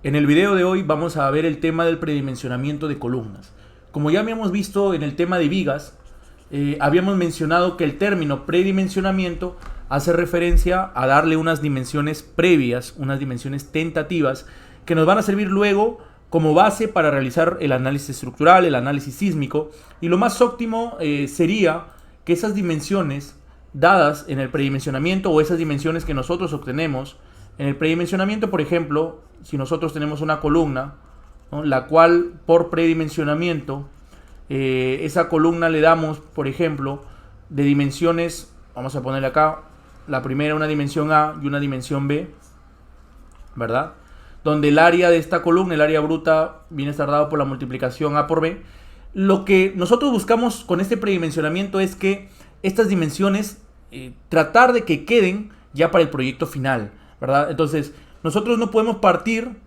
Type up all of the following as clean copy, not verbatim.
En el video de hoy vamos a ver el tema del predimensionamiento de columnas. Como ya habíamos visto en el tema de vigas, habíamos mencionado que el término predimensionamiento hace referencia a darle unas dimensiones previas, unas dimensiones tentativas, que nos van a servir luego como base para realizar el análisis estructural, el análisis sísmico, y lo más óptimo sería que esas dimensiones dadas en el predimensionamiento o esas dimensiones que nosotros obtenemos en el predimensionamiento, por ejemplo, si nosotros tenemos una columna, ¿no?, la cual por predimensionamiento, esa columna le damos, por ejemplo, de dimensiones, vamos a ponerle acá, la primera una dimensión A y una dimensión B, ¿verdad? Donde el área de esta columna, el área bruta, viene a estar dado por la multiplicación A por B. Lo que nosotros buscamos con este predimensionamiento es que estas dimensiones, tratar de que queden ya para el proyecto final, ¿verdad? Entonces, nosotros no podemos partir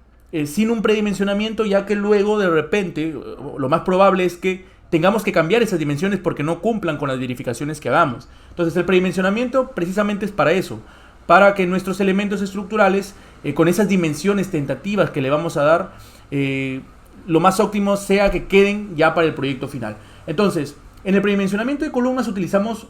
sin un predimensionamiento, ya que luego de repente, lo más probable es que tengamos que cambiar esas dimensiones porque no cumplan con las verificaciones que hagamos. Entonces, el predimensionamiento precisamente es para eso, para que nuestros elementos estructurales, con esas dimensiones tentativas que le vamos a dar, lo más óptimo sea que queden ya para el proyecto final. Entonces, en el predimensionamiento de columnas utilizamos,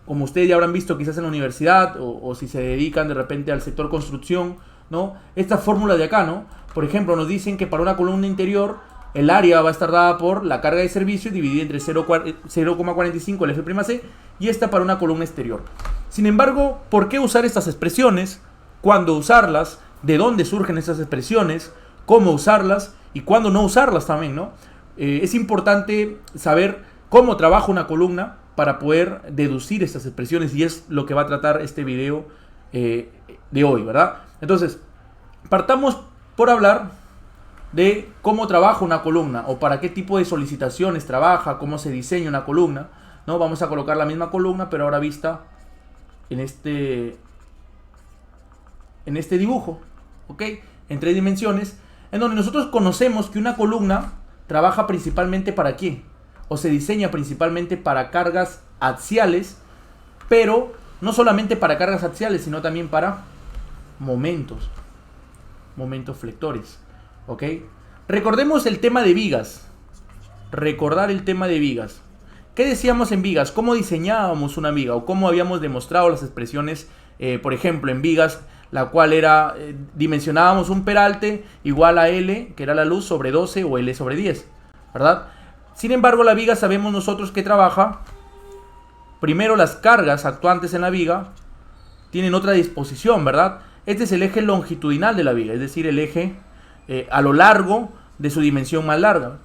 como ustedes ya habrán visto quizás en la universidad, o si se dedican de repente al sector construcción, ¿no?, esta fórmula de acá, ¿no? Por ejemplo, nos dicen que para una columna interior el área va a estar dada por la carga de servicio dividida entre 0,45 el F'(c) y esta para una columna exterior. Sin embargo, ¿por qué usar estas expresiones? ¿Cuándo usarlas? ¿De dónde surgen estas expresiones? ¿Cómo usarlas? Y cuándo no usarlas también, ¿no? Es importante saber cómo trabaja una columna para poder deducir estas expresiones, y es lo que va a tratar este video de hoy, ¿verdad? Entonces, partamos por hablar de cómo trabaja una columna o para qué tipo de solicitaciones trabaja, cómo se diseña una columna, ¿no? Vamos a colocar la misma columna, pero ahora vista en este dibujo, ¿ok? En 3 dimensiones, en donde nosotros conocemos que una columna trabaja principalmente ¿para qué? O se diseña principalmente para cargas axiales, pero no solamente para cargas axiales, sino también para momentos flectores, ¿ok? Recordemos el tema de vigas. Recordar el tema de vigas. ¿Qué decíamos en vigas? ¿Cómo diseñábamos una viga? ¿O cómo habíamos demostrado las expresiones, por ejemplo, en vigas, la cual era, dimensionábamos un peralte igual a L, que era la luz, sobre 12 o L sobre 10, ¿verdad? Sin embargo, la viga sabemos nosotros que trabaja, primero las cargas actuantes en la viga tienen otra disposición, ¿verdad? Este es el eje longitudinal de la viga, es decir, el eje a lo largo de su dimensión más larga.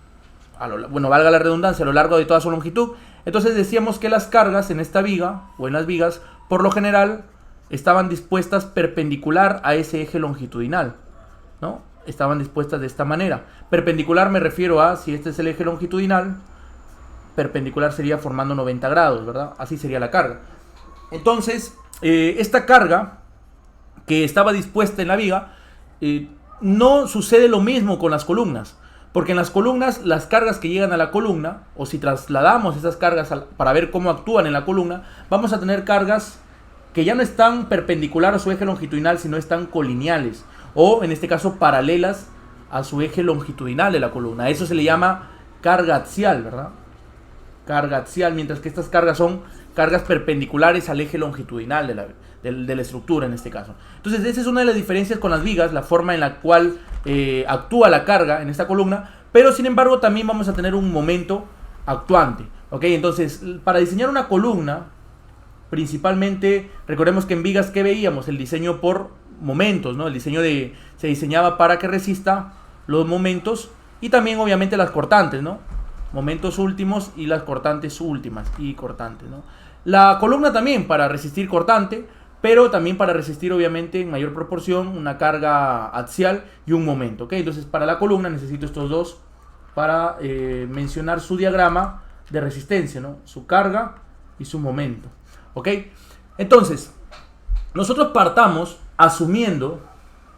Bueno, valga la redundancia, a lo largo de toda su longitud. Entonces decíamos que las cargas en esta viga, o en las vigas, por lo general, estaban dispuestas perpendicular a ese eje longitudinal, ¿no? Estaban dispuestas de esta manera. Perpendicular me refiero a, si este es el eje longitudinal, perpendicular sería formando 90 grados, ¿verdad? Así sería la carga. Entonces, esta carga que estaba dispuesta en la viga, no sucede lo mismo con las columnas, porque en las columnas, las cargas que llegan a la columna, o si trasladamos esas cargas para ver cómo actúan en la columna, vamos a tener cargas que ya no están perpendicular a su eje longitudinal, sino están colineales, o en este caso paralelas a su eje longitudinal de la columna. A eso se le llama carga axial, ¿verdad? Carga axial, mientras que estas cargas son cargas perpendiculares al eje longitudinal de la estructura en este caso. Entonces, esa es una de las diferencias con las vigas, la forma en la cual actúa la carga en esta columna, pero sin embargo también vamos a tener un momento actuante, ¿ok? Entonces, para diseñar una columna, principalmente, recordemos que en vigas, ¿qué veíamos? El diseño por momentos, ¿no? El diseño se diseñaba para que resista los momentos y también obviamente las cortantes, ¿no? Momentos últimos y las cortantes últimas y cortantes, ¿no? La columna también para resistir cortante, pero también para resistir obviamente en mayor proporción una carga axial y un momento, ¿ok? Entonces, para la columna necesito estos dos para mencionar su diagrama de resistencia, ¿no? Su carga y su momento, ¿ok? Entonces, nosotros partamos asumiendo,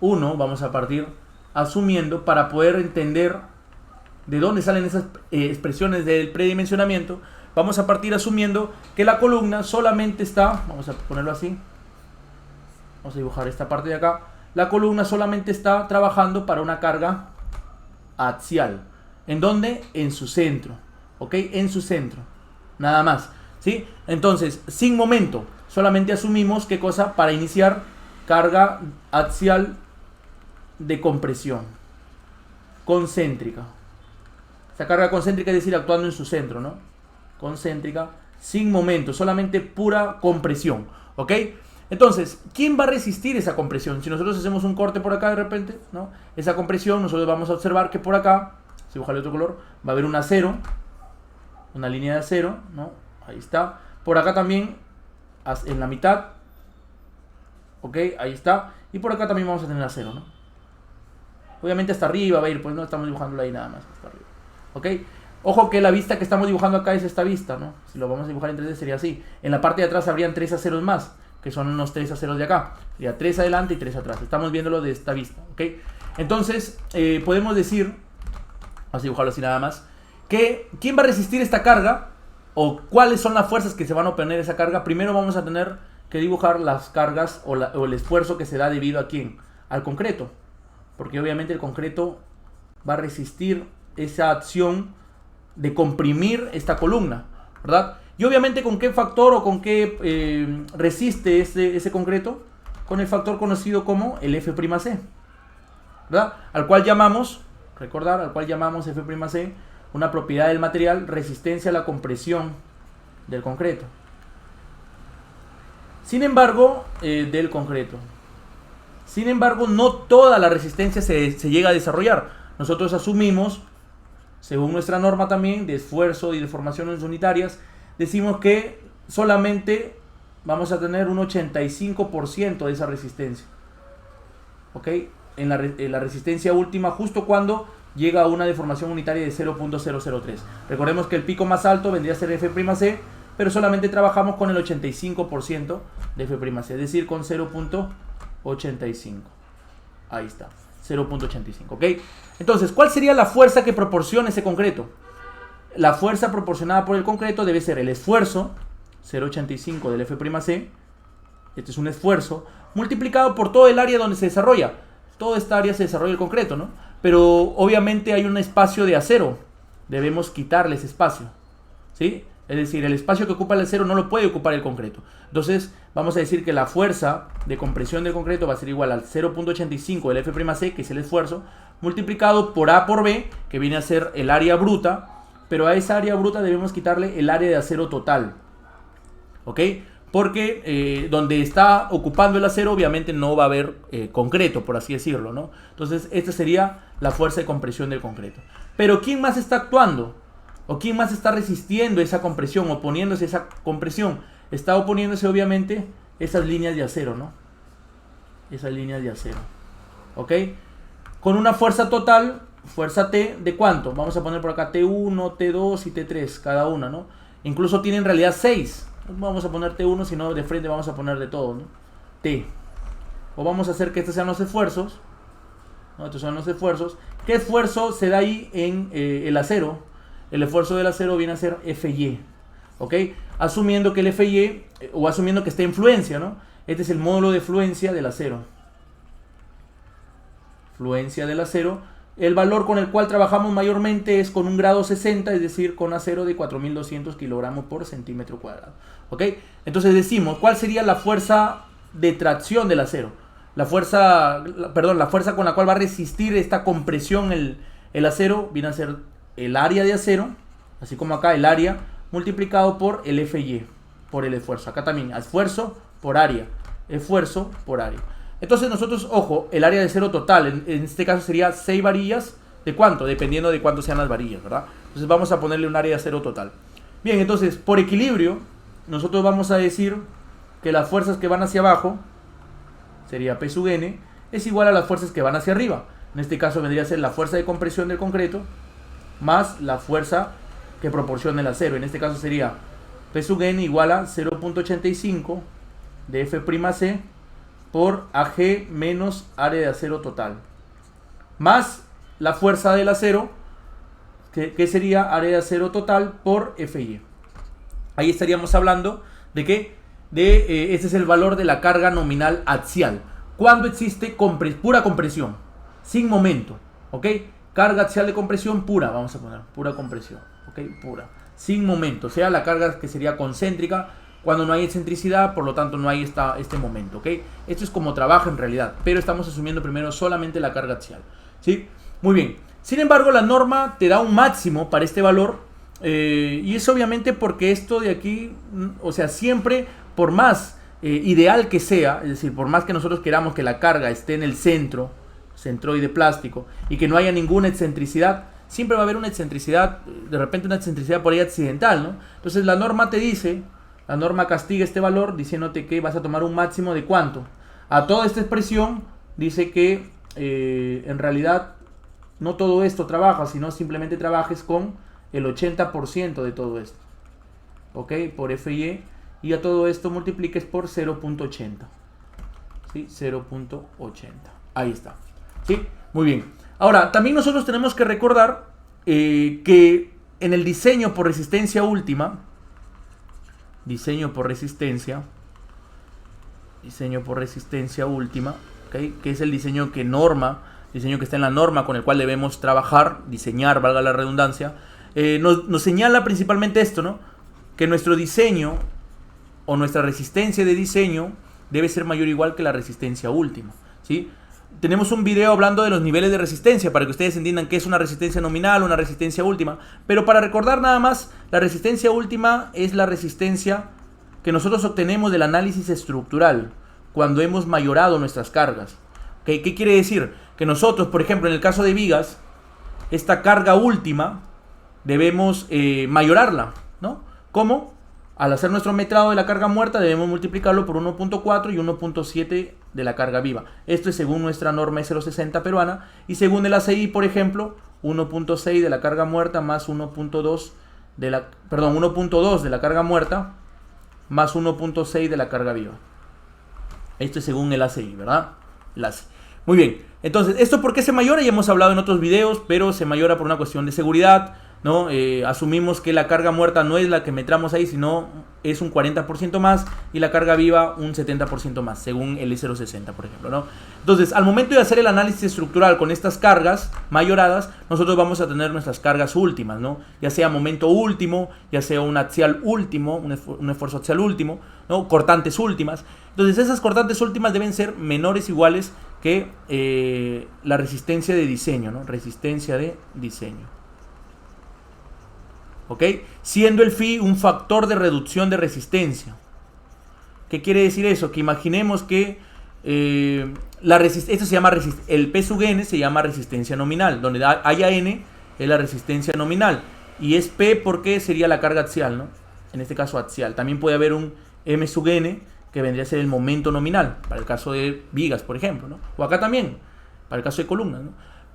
vamos a partir asumiendo para poder entender de dónde salen esas expresiones del predimensionamiento. Vamos a partir asumiendo que la columna solamente está, vamos a ponerlo así, vamos a dibujar esta parte de acá, la columna solamente está trabajando para una carga axial. ¿En dónde? En su centro. ¿Ok? En su centro. Nada más. ¿Sí? Entonces, sin momento, solamente asumimos, ¿qué cosa? Para iniciar, carga axial de compresión concéntrica. Esta carga concéntrica es decir, actuando en su centro, ¿no? Concéntrica, sin momento, solamente pura compresión. ¿Ok? Entonces, ¿quién va a resistir esa compresión? Si nosotros hacemos un corte por acá de repente, ¿no? Esa compresión, nosotros vamos a observar que por acá, si dibujarle otro color, va a haber un acero, una línea de acero, ¿no? Ahí está. Por acá también, en la mitad, ¿ok? Ahí está. Y por acá también vamos a tener acero, ¿no? Obviamente hasta arriba va a ir, pues no estamos dibujándolo ahí nada más, hasta arriba. ¿Ok? Ojo que la vista que estamos dibujando acá es esta vista, ¿no? Si lo vamos a dibujar en 3D sería así. En la parte de atrás habrían 3 aceros más, que son unos 3 aceros de acá. Sería 3 adelante y 3 atrás. Estamos viéndolo de esta vista, ¿ok? Entonces, podemos decir, vamos a dibujarlo así nada más, que ¿quién va a resistir esta carga? O cuáles son las fuerzas que se van a oponer a esa carga. Primero vamos a tener que dibujar las cargas o el esfuerzo que se da debido a ¿quién? Al concreto. Porque obviamente el concreto va a resistir esa acción de comprimir esta columna, ¿verdad? Y obviamente ¿con qué factor o con qué resiste ese concreto? Con el factor conocido como el F'C, ¿verdad? Al cual llamamos, recordar, al cual llamamos F'C, una propiedad del material, resistencia a la compresión del concreto. Sin embargo, del concreto. Sin embargo, no toda la resistencia se llega a desarrollar. Nosotros asumimos, según nuestra norma también, de esfuerzo y de formaciones unitarias, decimos que solamente vamos a tener un 85% de esa resistencia. ¿Ok? En la resistencia última, justo cuando llega a una deformación unitaria de 0.003. Recordemos que el pico más alto vendría a ser F'C, pero solamente trabajamos con el 85% de F'C, es decir, con 0.85. Ahí está, 0.85, ¿ok? Entonces, ¿cuál sería la fuerza que proporciona ese concreto? La fuerza proporcionada por el concreto debe ser el esfuerzo, 0.85 del F'C, este es un esfuerzo, multiplicado por todo el área donde se desarrolla. Toda esta área se desarrolla el concreto, ¿no? Pero obviamente hay un espacio de acero, debemos quitarle ese espacio, ¿sí? Es decir, el espacio que ocupa el acero no lo puede ocupar el concreto. Entonces, vamos a decir que la fuerza de compresión del concreto va a ser igual al 0.85 del F'C, que es el esfuerzo, multiplicado por A por B, que viene a ser el área bruta, pero a esa área bruta debemos quitarle el área de acero total, ¿ok? Porque donde está ocupando el acero obviamente no va a haber concreto, por así decirlo, ¿no? Entonces esta sería la fuerza de compresión del concreto. Pero ¿quién más está actuando? ¿O quién más está resistiendo esa compresión, oponiéndose a esa compresión? Está oponiéndose obviamente esas líneas de acero, ¿no? Esas líneas de acero, ¿ok? Con una fuerza total, fuerza T, ¿de cuánto? Vamos a poner por acá T1, T2 y T3, cada una, ¿no? Incluso tiene en realidad 6. Vamos a poner T1, si no de frente vamos a poner de todo, ¿no? T. O vamos a hacer que estos sean los esfuerzos, ¿no? Estos son los esfuerzos. ¿Qué esfuerzo se da ahí en el acero? El esfuerzo del acero viene a ser Fy, ¿ok? Asumiendo que el Fy, o asumiendo que está en fluencia, ¿no? Este es el módulo de fluencia del acero. Fluencia del acero. El valor con el cual trabajamos mayormente es con un grado 60, es decir, con acero de 4200 kilogramos por centímetro cuadrado. ¿Ok? Entonces decimos, ¿cuál sería la fuerza de tracción del acero? La fuerza con la cual va a resistir esta compresión el acero viene a ser el área de acero, así como acá el área, multiplicado por el Fy, por el esfuerzo. Acá también, esfuerzo por área, esfuerzo por área. Entonces nosotros, ojo, el área de acero total, en este caso sería 6 varillas, ¿de cuánto? Dependiendo de cuánto sean las varillas, ¿verdad? Entonces vamos a ponerle un área de acero total. Bien, entonces, por equilibrio, nosotros vamos a decir que las fuerzas que van hacia abajo, sería P sub N, es igual a las fuerzas que van hacia arriba. En este caso vendría a ser la fuerza de compresión del concreto, más la fuerza que proporciona el acero. En este caso sería P sub N igual a 0.85 de F'C por AG menos área de acero total, más la fuerza del acero, que sería área de acero total por Fy. Ahí estaríamos hablando de que este es el valor de la carga nominal axial. cuando existe pura compresión, sin momento, ¿ok? Carga axial de compresión pura, vamos a poner, pura compresión, ¿ok? Pura, sin momento, o sea, la carga que sería concéntrica cuando no hay excentricidad, por lo tanto no hay este momento, ¿ok? Esto es como trabaja en realidad, pero estamos asumiendo primero solamente la carga axial, ¿sí? Muy bien, sin embargo la norma te da un máximo para este valor, y es obviamente porque esto de aquí, o sea, siempre por más ideal que sea, es decir, por más que nosotros queramos que la carga esté en el centroide plástico, y que no haya ninguna excentricidad, siempre va a haber una excentricidad, de repente una excentricidad por ahí accidental, ¿no? Entonces la norma te dice, la norma castiga este valor diciéndote que vas a tomar un máximo de ¿cuánto? A toda esta expresión dice que en realidad no todo esto trabaja, sino simplemente trabajes con el 80% de todo esto, ¿ok? Por FY, y a todo esto multipliques por 0.80, ¿sí? 0.80, ahí está, ¿sí? Muy bien. Ahora, también nosotros tenemos que recordar que en el diseño por resistencia última, ¿okay? Que es el diseño que está en la norma con el cual debemos trabajar, diseñar, valga la redundancia, nos señala principalmente esto, ¿no? Que nuestro diseño o nuestra resistencia de diseño debe ser mayor o igual que la resistencia última, ¿sí? Tenemos un video hablando de los niveles de resistencia para que ustedes entiendan qué es una resistencia nominal o una resistencia última. Pero para recordar nada más, la resistencia última es la resistencia que nosotros obtenemos del análisis estructural cuando hemos mayorado nuestras cargas. ¿Okay? ¿Qué quiere decir? Que nosotros, por ejemplo, en el caso de vigas, esta carga última debemos mayorarla, ¿no? ¿Cómo? Al hacer nuestro metrado de la carga muerta debemos multiplicarlo por 1.4 y 1.7 de la carga viva. Esto es según nuestra norma S060 peruana, y según el ACI, por ejemplo, 1.6 de la carga muerta más 1.2 de la, 1.2 de la carga muerta más 1.6 de la carga viva. Esto es según el ACI, ¿verdad? El ACI. Muy bien. Entonces, ¿esto por qué se mayora? Ya hemos hablado en otros videos, pero se mayora por una cuestión de seguridad, ¿no? Asumimos que la carga muerta no es la que metramos ahí, sino es un 40% más, y la carga viva un 70% más, según el I060, por ejemplo, ¿no? Entonces, al momento de hacer el análisis estructural con estas cargas mayoradas, nosotros vamos a tener nuestras cargas últimas, ¿no? Ya sea momento último, ya sea un axial último, un esfuerzo axial último, ¿no? Cortantes últimas. Entonces, esas cortantes últimas deben ser menores o iguales que la resistencia de diseño, ¿no? Resistencia de diseño. ¿Ok? Siendo el phi un factor de reducción de resistencia. ¿Qué quiere decir eso? Que imaginemos que esto se llama el P sub n se llama resistencia nominal, donde haya n es la resistencia nominal, y es P porque sería la carga axial, ¿no? En este caso axial. También puede haber un M sub n que vendría a ser el momento nominal, para el caso de vigas, por ejemplo, ¿no? O acá también, para el caso de columnas, ¿no?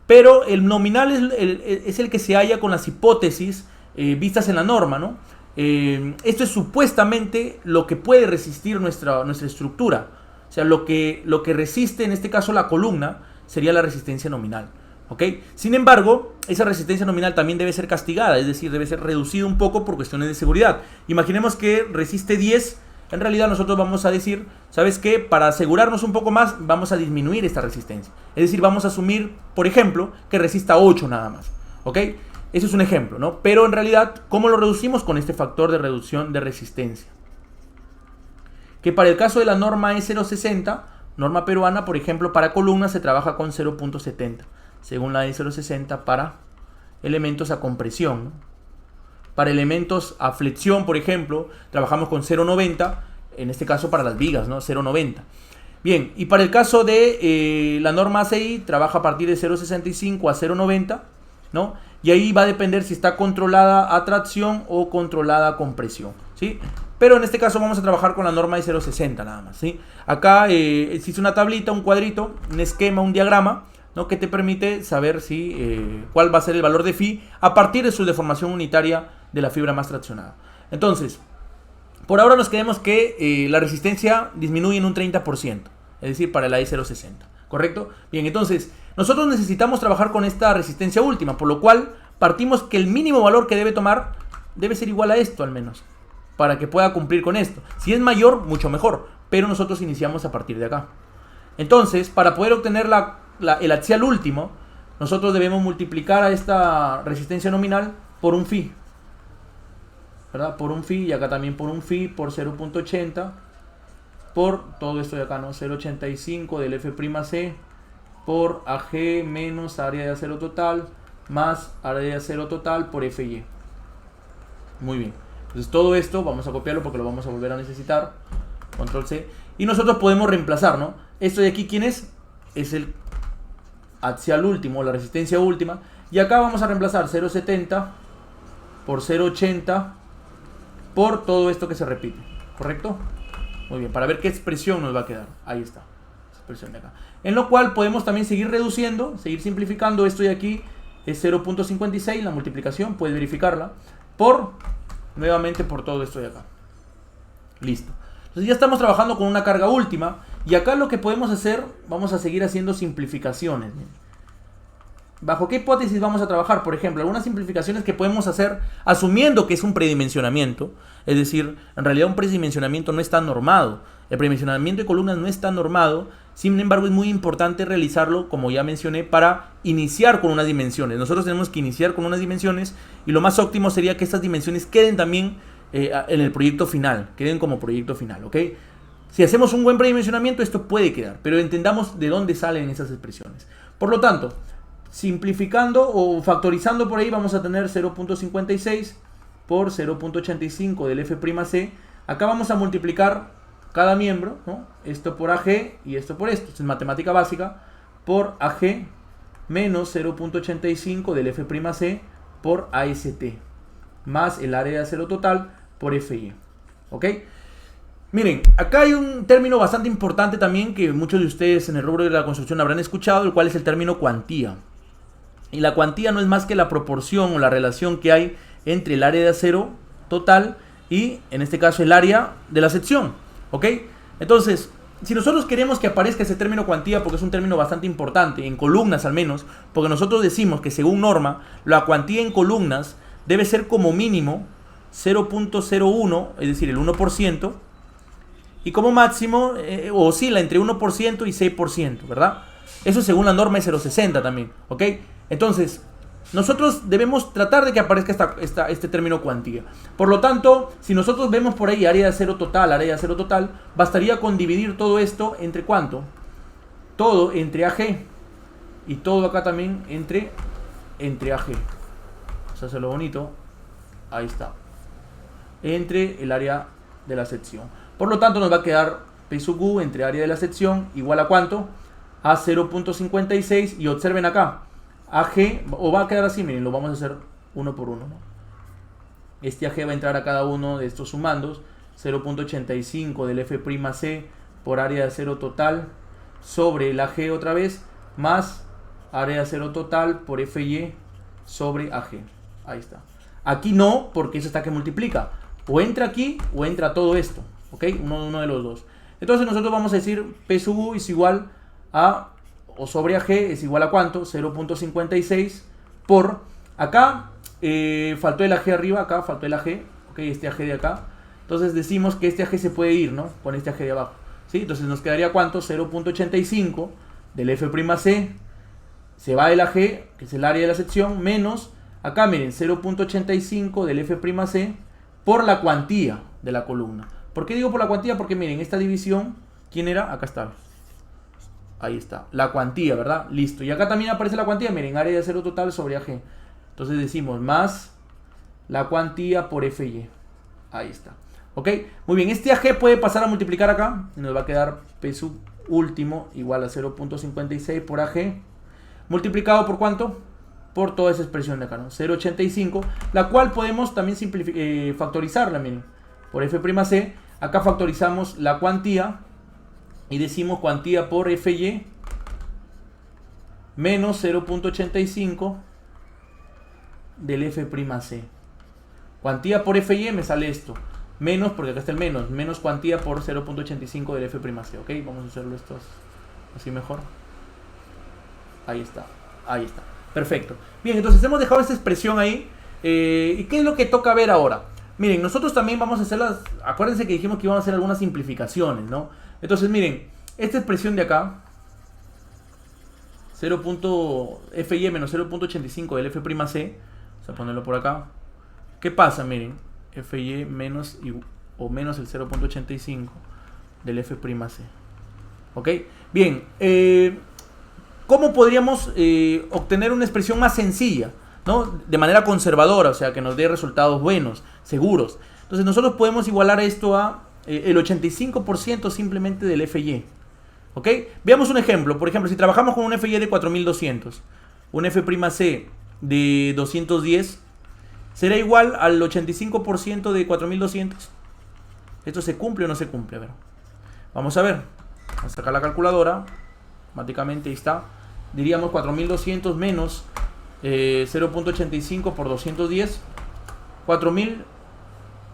Pero el nominal es el que se halla con las hipótesis vistas en la norma, ¿no? Esto es supuestamente lo que puede resistir nuestra estructura. O sea, lo que resiste en este caso la columna sería la resistencia nominal, ¿ok? Sin embargo, esa resistencia nominal también debe ser castigada, es decir, debe ser reducida un poco por cuestiones de seguridad. Imaginemos que resiste 10, en realidad nosotros vamos a decir, ¿sabes qué? Para asegurarnos un poco más, vamos a disminuir esta resistencia. Es decir, vamos a asumir, por ejemplo, que resista 8 nada más, ¿ok? Eso es un ejemplo, ¿no? Pero en realidad, ¿cómo lo reducimos? Con este factor de reducción de resistencia. Que para el caso de la norma E060, norma peruana, por ejemplo, para columnas se trabaja con 0.70, según la E060 para elementos a compresión, ¿no? Para elementos a flexión, por ejemplo, trabajamos con 0.90, en este caso para las vigas, ¿no? 0.90. Bien, y para el caso de la norma ACI, trabaja a partir de 0.65 a 0.90, ¿no? Y ahí va a depender si está controlada a tracción o controlada a compresión, ¿sí? Pero en este caso vamos a trabajar con la norma de 0.60 nada más, ¿sí? Acá existe una tablita, un cuadrito, un esquema, un diagrama, ¿no? Que te permite saber si, cuál va a ser el valor de phi a partir de su deformación unitaria de la fibra más traccionada. Entonces, por ahora nos quedemos que la resistencia disminuye en un 30%, es decir, para la E060. ¿Correcto? Bien, entonces, nosotros necesitamos trabajar con esta resistencia última, por lo cual partimos que el mínimo valor que debe tomar debe ser igual a esto al menos, para que pueda cumplir con esto. Si es mayor, mucho mejor, pero nosotros iniciamos a partir de acá. Entonces, para poder obtener el axial último, nosotros debemos multiplicar a esta resistencia nominal por un phi, ¿verdad? Por un phi, y acá también por un phi, por 0.80, por todo esto de acá, ¿no? 0.85 del F'C por AG menos área de acero total más área de acero total por FY. Muy bien. Entonces todo esto vamos a copiarlo porque lo vamos a volver a necesitar. Control C. Y nosotros podemos reemplazar, ¿no? Esto de aquí, ¿quién es? Es el axial último, la resistencia última. Y acá vamos a reemplazar 0.70 por 0.80 por todo esto que se repite. ¿Correcto? Muy bien, para ver qué expresión nos va a quedar. Ahí está, expresión de acá. En lo cual podemos también seguir reduciendo, seguir simplificando. Esto de aquí es 0.56, la multiplicación, puedes verificarla. Nuevamente por todo esto de acá. Listo. Entonces ya estamos trabajando con una carga última. Y acá lo que podemos hacer, vamos a seguir haciendo simplificaciones. ¿Bajo qué hipótesis vamos a trabajar? Por ejemplo, algunas simplificaciones que podemos hacer asumiendo que es un predimensionamiento. Es decir, en realidad un predimensionamiento no está normado. El predimensionamiento de columnas no está normado. Sin embargo, es muy importante realizarlo, como ya mencioné, para iniciar con unas dimensiones. Nosotros tenemos que iniciar con unas dimensiones y lo más óptimo sería que estas dimensiones queden también en el proyecto final. Queden como proyecto final, ¿ok? Si hacemos un buen predimensionamiento, esto puede quedar, pero entendamos de dónde salen esas expresiones. Por lo tanto, simplificando o factorizando por ahí, vamos a tener 0.56 por 0.85 del F'C. Acá vamos a multiplicar cada miembro, ¿no? Esto por AG y esto por esto. Es matemática básica. Por AG menos 0.85 del F'C por AST. Más el área de acero total por FY. ¿Ok? Miren, acá hay un término bastante importante también que muchos de ustedes en el rubro de la construcción habrán escuchado, el cual es el término cuantía. Y la cuantía no es más que la proporción o la relación que hay entre el área de acero total y, en este caso, el área de la sección. ¿Ok? Entonces, si nosotros queremos que aparezca ese término cuantía, porque es un término bastante importante, en columnas al menos, porque nosotros decimos que según norma, la cuantía en columnas debe ser como mínimo 0.01, es decir, el 1%, y como máximo oscila entre 1% y 6%, ¿verdad? Eso según la norma es 0.60 también, ¿ok? Entonces, nosotros debemos tratar de que aparezca este término cuantía. Por lo tanto, si nosotros vemos por ahí área de acero total, bastaría con dividir todo esto entre ¿cuánto? Todo entre AG. Y todo acá también entre AG. Vamos a hacerlo bonito. Ahí está. Entre el área de la sección. Por lo tanto, nos va a quedar P sub U entre área de la sección igual a ¿cuánto? A 0.56. Y observen acá. AG, o va a quedar así, miren, lo vamos a hacer uno por uno, ¿no? Este AG va a entrar a cada uno de estos sumandos. 0.85 del F'C por área de acero total sobre el AG otra vez, más área de acero total por FY sobre AG. Ahí está. Aquí no, porque eso está que multiplica. O entra aquí o entra todo esto. ¿Ok? Uno de los dos. Entonces nosotros vamos a decir P sub U es igual a, o sobre AG es igual a ¿cuánto? 0.56 por, acá faltó el AG arriba, acá faltó el AG, ok, este AG de acá. Entonces decimos que este AG se puede ir, ¿no? Con este AG de abajo, ¿sí? Entonces nos quedaría ¿cuánto? 0.85 del F'C, se va el AG, que es el área de la sección, menos, acá miren, 0.85 del F'C por la cuantía de la columna. ¿Por qué digo por la cuantía? Porque miren, esta división, ¿quién era? Acá está. Ahí está, la cuantía, ¿verdad? Listo. Y acá también aparece la cuantía, miren, área de acero total sobre AG. Entonces decimos más la cuantía por FY. Ahí está. ¿Ok? Muy bien, este AG puede pasar a multiplicar acá. Y nos va a quedar P sub último igual a 0.56 por AG. Multiplicado por ¿cuánto? Por toda esa expresión de acá, ¿no? 0.85. La cual podemos también factorizarla, miren. Por F'C. Acá factorizamos la cuantía. Y decimos cuantía por FY menos 0.85 del F'C. Cuantía por FY me sale esto. Menos, porque acá está el menos. Menos cuantía por 0.85 del F'C. ¿Ok? Vamos a hacerlo esto así mejor. Ahí está. Ahí está. Perfecto. Bien, entonces hemos dejado esta expresión ahí. ¿Y qué es lo que toca ver ahora? Miren, nosotros también vamos a hacer acuérdense que dijimos que íbamos a hacer algunas simplificaciones, ¿no? Entonces, miren, esta expresión de acá, FY menos 0.85 del F'C. Vamos a ponerlo por acá. ¿Qué pasa? Miren, FY menos o menos el 0.85 del F'C. ¿Ok? Bien, ¿cómo podríamos obtener una expresión más sencilla, ¿no? De manera conservadora, o sea, que nos dé resultados buenos, seguros. Entonces nosotros podemos igualar esto a el 85% simplemente del FY. ¿Ok? Veamos un ejemplo. Por ejemplo, si trabajamos con un FY de 4200, un F'C de 210, ¿será igual al 85% de 4200? ¿Esto se cumple o no se cumple? A ver. Vamos a ver. Vamos a sacar la calculadora. Automáticamente ahí está. Diríamos 4200 menos 0.85 por 210. 4000.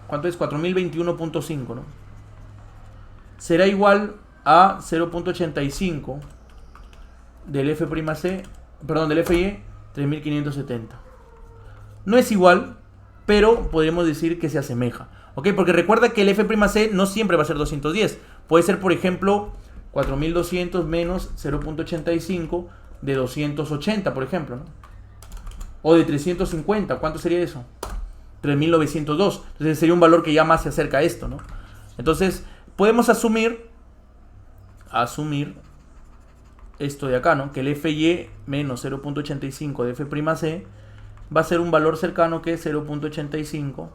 ¿Cuánto es? 4021.5, ¿no? Será igual a 0.85 del F'C, perdón, del FY 3570. No es igual, pero podríamos decir que se asemeja. ¿Ok? Porque recuerda que el F'C no siempre va a ser 210. Puede ser, por ejemplo, 4200 menos 0.85 de 280, por ejemplo, ¿no? O de 350. ¿Cuánto sería eso? 3902. Entonces sería un valor que ya más se acerca a esto, ¿no? Entonces podemos asumir esto de acá, ¿no? Que el FY menos 0.85 de F'C va a ser un valor cercano que es 0.85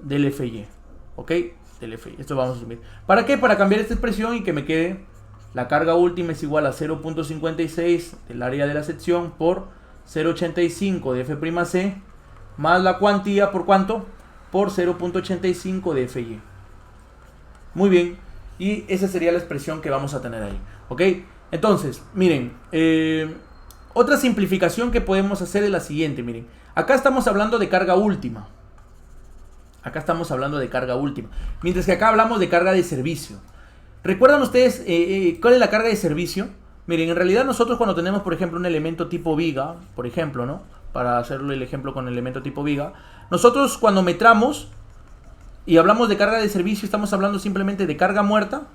del FY. ¿Ok? Del FY. Esto vamos a asumir. ¿Para qué? Para cambiar esta expresión y que me quede la carga última es igual a 0.56 del área de la sección por 0.85 de F'C más la cuantía, ¿por cuánto? Por 0.85 de FY. Muy bien. Y esa sería la expresión que vamos a tener ahí. ¿Ok? Entonces, miren. Otra simplificación que podemos hacer es la siguiente. Miren. Acá estamos hablando de carga última. Mientras que acá hablamos de carga de servicio. ¿Recuerdan ustedes cuál es la carga de servicio? Miren, en realidad nosotros cuando tenemos, por ejemplo, un elemento tipo viga, por ejemplo, ¿no? Para hacerlo el ejemplo con el elemento tipo viga, nosotros cuando metramos y hablamos de carga de servicio, estamos hablando simplemente de carga muerta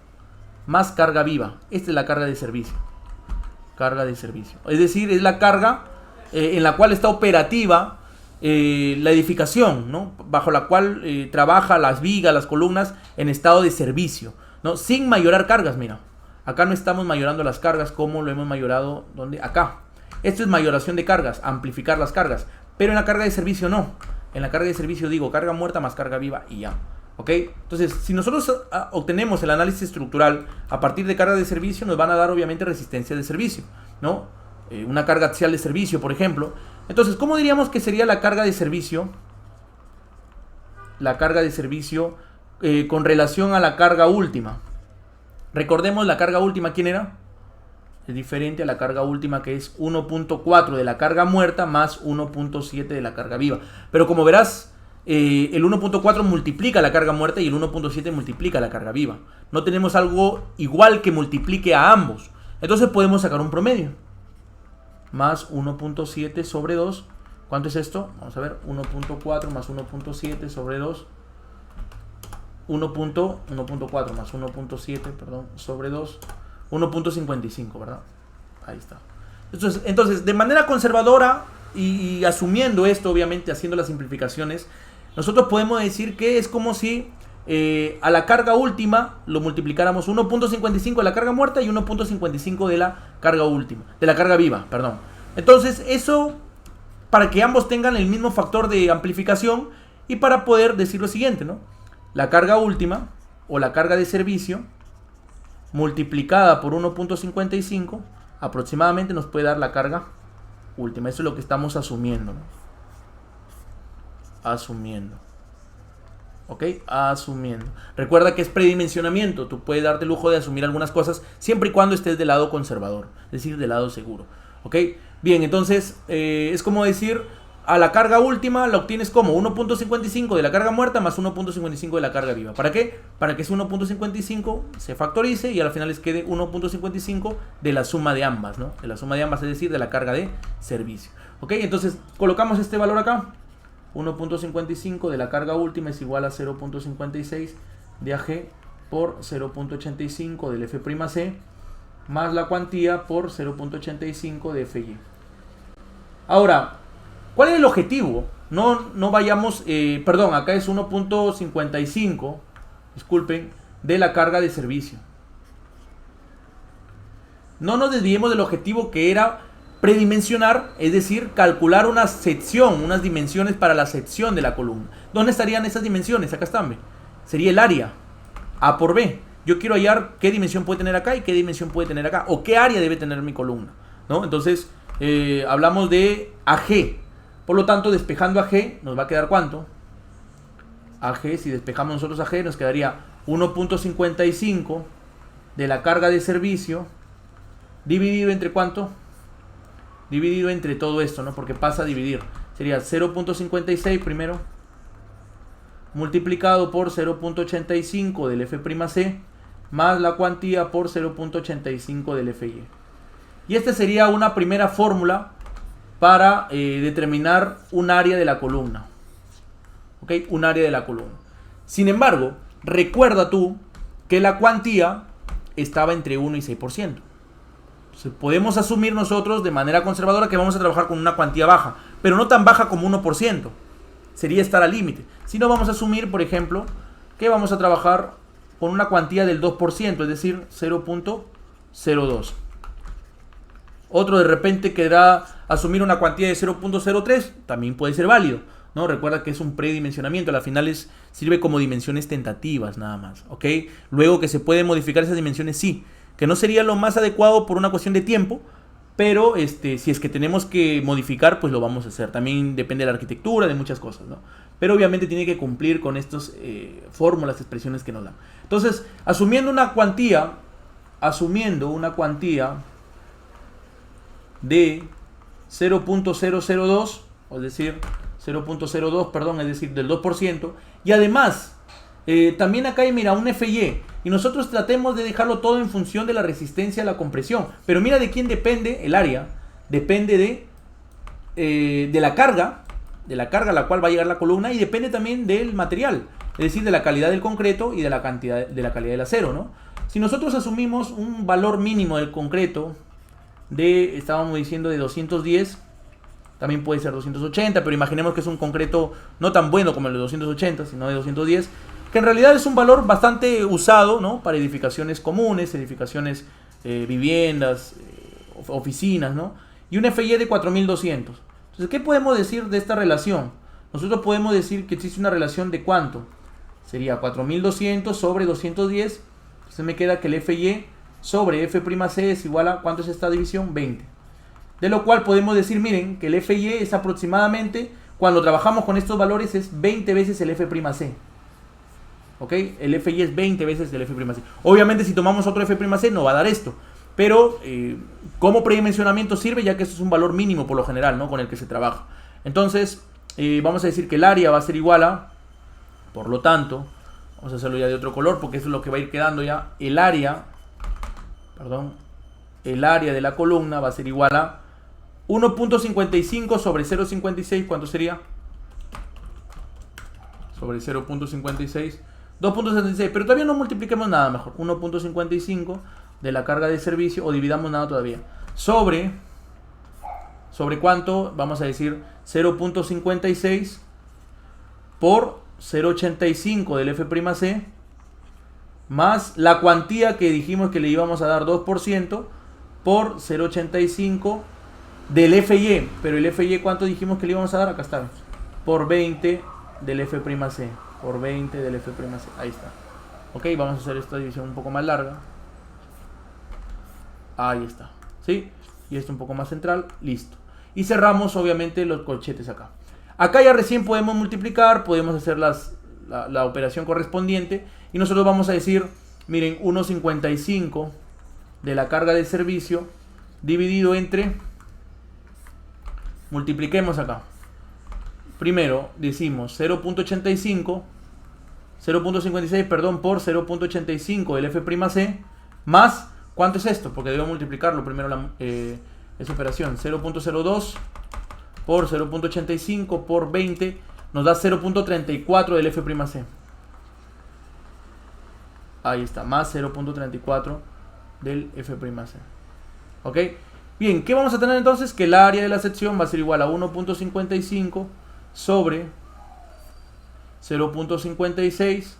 más carga viva. Esta es la carga de servicio. Carga de servicio. Es decir, es la carga en la cual está operativa la edificación, ¿no? Bajo la cual trabaja las vigas, las columnas en estado de servicio, ¿no? Sin mayorar cargas, mira. Acá no estamos mayorando las cargas como lo hemos mayorado, ¿dónde? Acá. Esto es mayoración de cargas, amplificar las cargas. Pero en la carga de servicio no. En la carga de servicio digo carga muerta más carga viva y ya. ¿Ok? Entonces, si nosotros obtenemos el análisis estructural a partir de carga de servicio, nos van a dar obviamente resistencia de servicio, ¿no? Una carga axial de servicio, por ejemplo. Entonces, ¿cómo diríamos que sería la carga de servicio? La carga de servicio con relación a la carga última. Recordemos la carga última, ¿quién era? Es diferente a la carga última, que es 1.4 de la carga muerta más 1.7 de la carga viva. Pero como verás, el 1.4 multiplica la carga muerta y el 1.7 multiplica la carga viva. No tenemos algo igual que multiplique a ambos. Entonces podemos sacar un promedio. Más 1.7 sobre 2. ¿Cuánto es esto? Vamos a ver. 1.4 más 1.7 sobre 2. 1.4 más 1.7, perdón, sobre 2. 1.55, ¿verdad? Ahí está. Entonces, de manera conservadora y asumiendo esto, obviamente, haciendo las simplificaciones, nosotros podemos decir que es como si a la carga última lo multiplicáramos 1.55 de la carga muerta y 1.55 de la carga última, de la carga viva, perdón. Entonces, eso para que ambos tengan el mismo factor de amplificación y para poder decir lo siguiente, ¿no? La carga última o la carga de servicio multiplicada por 1.55 aproximadamente nos puede dar la carga última. Eso es lo que estamos asumiendo, ¿no? Asumiendo. ¿Ok? Asumiendo. Recuerda que es predimensionamiento. Tú puedes darte el lujo de asumir algunas cosas siempre y cuando estés del lado conservador, es decir, del lado seguro. ¿Ok? Bien, entonces es como decir, a la carga última la obtienes como 1.55 de la carga muerta más 1.55 de la carga viva. ¿Para qué? Para que ese 1.55 se factorice y al final les quede 1.55 de la suma de ambas, ¿no? De la suma de ambas, es decir, de la carga de servicio. ¿Ok? Entonces colocamos este valor acá. 1.55 de la carga última es igual a 0.56 de AG por 0.85 del F'C más la cuantía por 0.85 de FY. Ahora, ¿cuál es el objetivo? No vayamos, perdón, acá es 1.55, disculpen, de la carga de servicio. No nos desviemos del objetivo, que era predimensionar, es decir, calcular una sección, unas dimensiones para la sección de la columna. ¿Dónde estarían esas dimensiones? Acá están, ¿ve? Sería el área, A por B. Yo quiero hallar qué dimensión puede tener acá y qué dimensión puede tener acá, o qué área debe tener mi columna, ¿no? Entonces, hablamos de AG. Por lo tanto, despejando AG, nos va a quedar ¿cuánto? AG, si despejamos nosotros AG, nos quedaría 1.55 de la carga de servicio dividido entre ¿cuánto? Dividido entre todo esto, ¿no? Porque pasa a dividir. Sería 0.56 primero, multiplicado por 0.85 del F'C, más la cuantía por 0.85 del FY. Y esta sería una primera fórmula para determinar un área de la columna. ¿Ok? Un área de la columna. Sin embargo, recuerda tú que la cuantía estaba entre 1 y 6%. Entonces, podemos asumir nosotros de manera conservadora que vamos a trabajar con una cuantía baja, pero no tan baja como 1%. Sería estar al límite. Si no, vamos a asumir, por ejemplo, que vamos a trabajar con una cuantía del 2%, es decir, 0.02. Otro de repente querrá asumir una cuantía de 0.03, también puede ser válido, ¿no? Recuerda que es un predimensionamiento, al final sirve como dimensiones tentativas nada más, ¿ok? Luego que se pueden modificar esas dimensiones, sí, que no sería lo más adecuado por una cuestión de tiempo, pero si es que tenemos que modificar, pues lo vamos a hacer. También depende de la arquitectura, de muchas cosas, ¿no? Pero obviamente tiene que cumplir con estas fórmulas, expresiones que nos dan. Entonces, asumiendo una cuantía de 0.002, es decir, 0.02, perdón, es decir, del 2%, y además, también acá hay, mira, un FY, y nosotros tratemos de dejarlo todo en función de la resistencia a la compresión, pero mira de quién depende el área, depende de la carga a la cual va a llegar la columna, y depende también del material, es decir, de la calidad del concreto y de la calidad del acero, ¿no? Si nosotros asumimos un valor mínimo del concreto estábamos diciendo de 210, también puede ser 280, pero imaginemos que es un concreto no tan bueno como el de 280, sino de 210, que en realidad es un valor bastante usado, ¿no? Para edificaciones comunes, edificaciones, viviendas, oficinas, ¿no? Y un FY de 4200. Entonces, ¿qué podemos decir de esta relación? Nosotros podemos decir que existe una relación de ¿cuánto? Sería 4200 sobre 210. Entonces me queda que el FY sobre F'C es igual a, ¿cuánto es esta división? 20. De lo cual podemos decir, miren, que el FY es aproximadamente, cuando trabajamos con estos valores, es 20 veces el F'C. ¿Ok? El FY es 20 veces el F'C. Obviamente, si tomamos otro F'C, no va a dar esto. Pero, como predimensionamiento sirve, ya que esto es un valor mínimo por lo general, ¿no? Con el que se trabaja. Entonces, vamos a decir que el área va a ser igual a, por lo tanto, vamos a hacerlo ya de otro color, porque eso es lo que va a ir quedando ya. El área de la columna va a ser igual a 1.55 sobre 0.56, ¿cuánto sería? Sobre 0.56, 2.76, pero todavía no multipliquemos nada, mejor 1.55 de la carga de servicio, o dividamos nada todavía, sobre ¿cuánto? Vamos a decir 0.56 por 0.85 del F'C, más la cuantía que dijimos que le íbamos a dar 2% por 0.85 del FY. Pero el FY, ¿cuánto dijimos que le íbamos a dar? Acá está, por 20 del F'C. Por 20 del F'C. Ahí está. Ok, vamos a hacer esta división un poco más larga. Ahí está. ¿Sí? Y esto un poco más central. Listo. Y cerramos, obviamente, los corchetes acá. Acá ya recién podemos multiplicar, podemos hacer la operación correspondiente. Y nosotros vamos a decir, miren, 1.55 de la carga de servicio dividido entre, multipliquemos acá. Primero decimos 0.56, perdón, por 0.85 del F'C, más, ¿cuánto es esto? Porque debo multiplicarlo primero esa operación. 0.02 por 0.85 por 20 nos da 0.34 del F'C. Ahí está, más 0.34 del F'C. ¿Ok? Bien, ¿qué vamos a tener entonces? Que el área de la sección va a ser igual a 1.55 sobre 0.56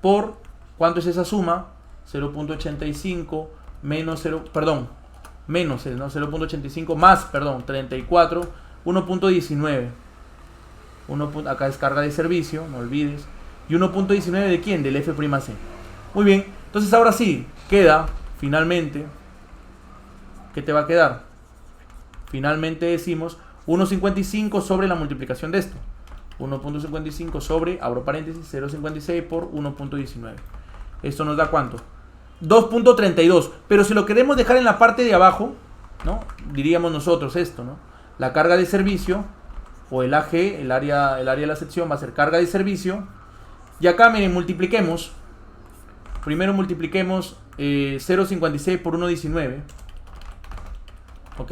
por, ¿cuánto es esa suma? 0.85 menos 0, perdón, menos, ¿no? 0.85 más, perdón, 34, 1.19. Acá es carga de servicio, no olvides. ¿Y 1.19 de quién? Del F'C. Muy bien, entonces ahora sí, queda, finalmente, ¿qué te va a quedar? Finalmente decimos 1.55 sobre la multiplicación de esto. 1.55 sobre, abro paréntesis, 0.56 por 1.19. Esto nos da ¿cuánto? 2.32. Pero si lo queremos dejar en la parte de abajo, ¿no? Diríamos nosotros esto, ¿no? La carga de servicio, o el AG, el área de la sección va a ser carga de servicio. Y acá, miren, multipliquemos. Primero multipliquemos 0.56 por 1.19. ¿Ok?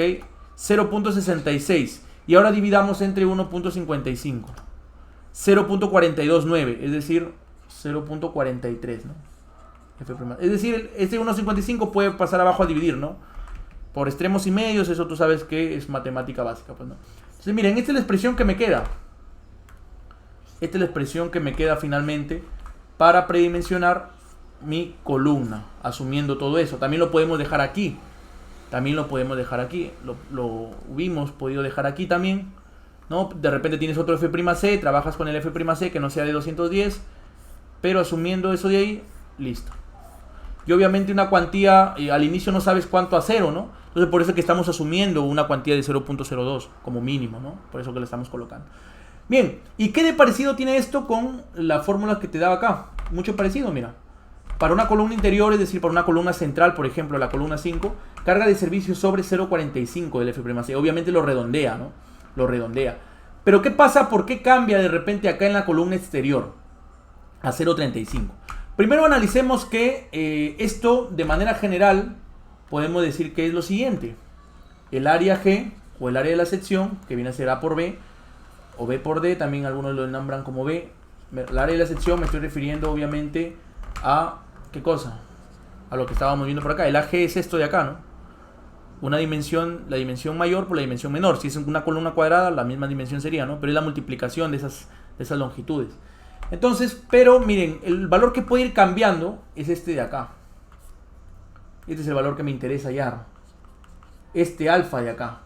0.66. Y ahora dividamos entre 1.55. 0.429, es decir, 0.43, ¿no? Es decir, este 1.55 puede pasar abajo a dividir, ¿no? Por extremos y medios, eso tú sabes que es matemática básica, pues, ¿no? Entonces, miren, esta es la expresión que me queda. Esta es la expresión que me queda finalmente para predimensionar mi columna, asumiendo todo eso. También lo podemos dejar aquí. Lo hubimos podido dejar aquí también, ¿no? De repente tienes otro F'C, trabajas con el F'C que no sea de 210, pero asumiendo eso de ahí, listo. Y obviamente una cuantía, al inicio no sabes cuánto a cero, ¿no? Entonces por eso es que estamos asumiendo una cuantía de 0.02 como mínimo, ¿no? Por eso que le estamos colocando. Bien, ¿y qué de parecido tiene esto con la fórmula que te daba acá? Mucho parecido, mira. Para una columna interior, es decir, para una columna central, por ejemplo, la columna 5, carga de servicio sobre 0.45 del F'C. Obviamente lo redondea, ¿no? Lo redondea. Pero ¿qué pasa? ¿Por qué cambia de repente acá en la columna exterior a 0.35? Primero analicemos que esto, de manera general, podemos decir que es lo siguiente. El área G, o el área de la sección, que viene a ser A por B, o B por D, también algunos lo nombran como B. El área de la sección me estoy refiriendo, obviamente, a... ¿qué cosa? A lo que estábamos viendo por acá. El AG es esto de acá, ¿no? Una dimensión, la dimensión mayor por la dimensión menor. Si es una columna cuadrada, la misma dimensión sería, ¿no? Pero es la multiplicación de esas longitudes. Entonces, pero miren, el valor que puede ir cambiando es este de acá. Este es el valor que me interesa hallar. Este alfa de acá,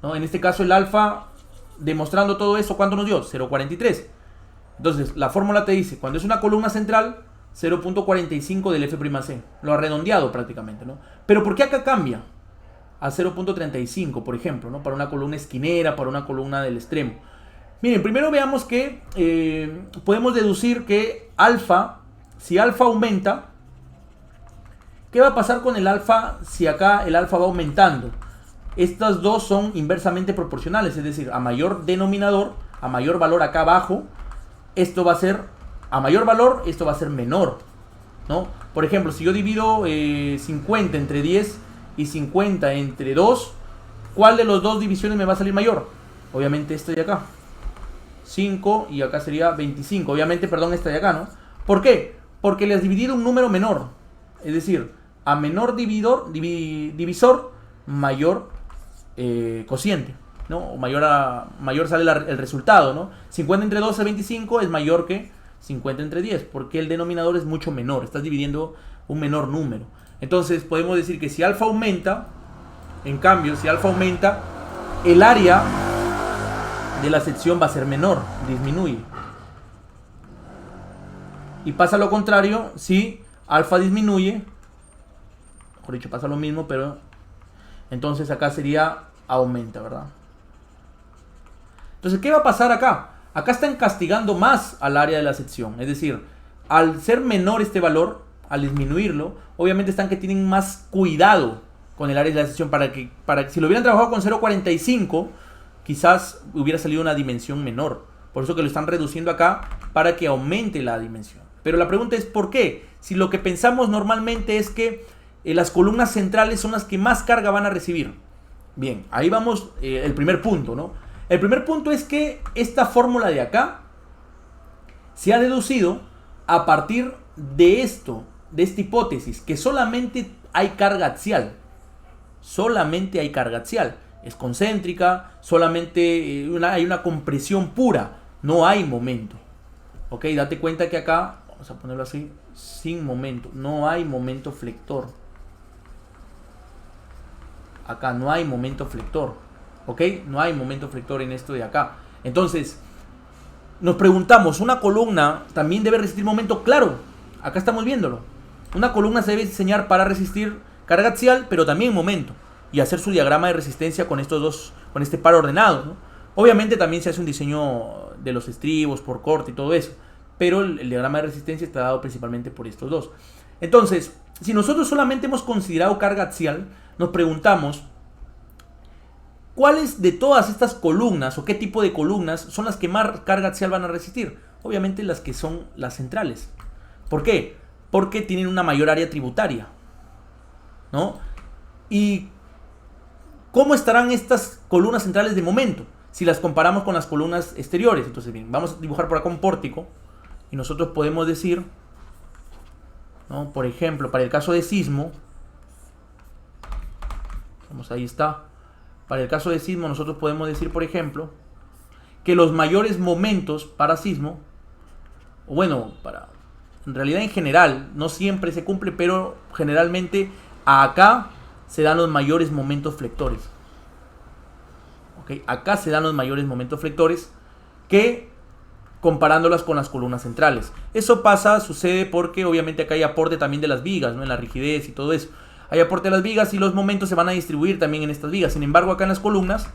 ¿no? En este caso el alfa, demostrando todo eso, ¿cuánto nos dio? 0.43. Entonces, la fórmula te dice, cuando es una columna central, 0.45 del F'C. Lo ha redondeado prácticamente, ¿no? Pero ¿por qué acá cambia? A 0.35, por ejemplo, ¿no? Para una columna esquinera, para una columna del extremo. Miren, primero veamos que podemos deducir que alfa, si alfa aumenta, ¿qué va a pasar con el alfa si acá el alfa va aumentando? Estas dos son inversamente proporcionales, es decir, a mayor denominador, a mayor valor acá abajo, esto va a ser, a mayor valor, esto va a ser menor, ¿no? Por ejemplo, si yo divido 50 entre 10 y 50 entre 2, ¿cuál de las dos divisiones me va a salir mayor? Obviamente esta de acá. 5 y acá sería 25. Obviamente, perdón, esta de acá, ¿no? ¿Por qué? Porque le has dividido un número menor. Es decir, a menor divisor, mayor cociente, ¿no? O mayor sale el resultado, ¿no? 50 entre 2 es 25, es mayor que 50 entre 10, porque el denominador es mucho menor. Estás dividiendo un menor número. Entonces, podemos decir que si alfa aumenta, en cambio, si alfa aumenta, el área de la sección va a ser menor, disminuye. Y pasa lo contrario, si alfa disminuye, mejor dicho, pasa lo mismo, pero entonces acá sería aumenta, ¿verdad? Entonces, ¿qué va a pasar acá? Acá están castigando más al área de la sección, es decir, al ser menor este valor, al disminuirlo, obviamente están que tienen más cuidado con el área de la sección para que si lo hubieran trabajado con 0.45, quizás hubiera salido una dimensión menor. Por eso que lo están reduciendo acá para que aumente la dimensión. Pero la pregunta es ¿por qué? Si lo que pensamos normalmente es que las columnas centrales son las que más carga van a recibir. Bien, ahí vamos el primer punto, ¿no? El primer punto es que esta fórmula de acá se ha deducido a partir de esto, de esta hipótesis, que solamente hay carga axial. Solamente hay carga axial. Es concéntrica, solamente hay una compresión pura. No hay momento. Ok, date cuenta que acá, vamos a ponerlo así, sin momento. No hay momento flector. Acá no hay momento flector. Ok, no hay momento flector en esto de acá. Entonces, nos preguntamos, ¿una columna también debe resistir momento? Claro, acá estamos viéndolo. Una columna se debe diseñar para resistir carga axial, pero también momento. Y hacer su diagrama de resistencia con estos dos, con este par ordenado, ¿no? Obviamente también se hace un diseño de los estribos por corte y todo eso. Pero el diagrama de resistencia está dado principalmente por estos dos. Entonces, si nosotros solamente hemos considerado carga axial, nos preguntamos, ¿cuáles de todas estas columnas o qué tipo de columnas son las que más carga axial van a resistir? Obviamente las que son las centrales. ¿Por qué? Porque tienen una mayor área tributaria, ¿no? ¿Y cómo estarán estas columnas centrales de momento? Si las comparamos con las columnas exteriores. Entonces, bien, vamos a dibujar por acá un pórtico. Y nosotros podemos decir, ¿no? Por ejemplo, para el caso de sismo, vamos, ahí está. Para el caso de sismo, nosotros podemos decir, por ejemplo, que los mayores momentos para sismo, o bueno, en realidad en general, no siempre se cumple, pero generalmente acá se dan los mayores momentos flectores. ¿Okay? Acá se dan los mayores momentos flectores que comparándolas con las columnas centrales. Eso sucede porque obviamente acá hay aporte también de las vigas, ¿no? En la rigidez y todo eso. Hay aporte de las vigas y los momentos se van a distribuir también en estas vigas. Sin embargo, acá en las columnas,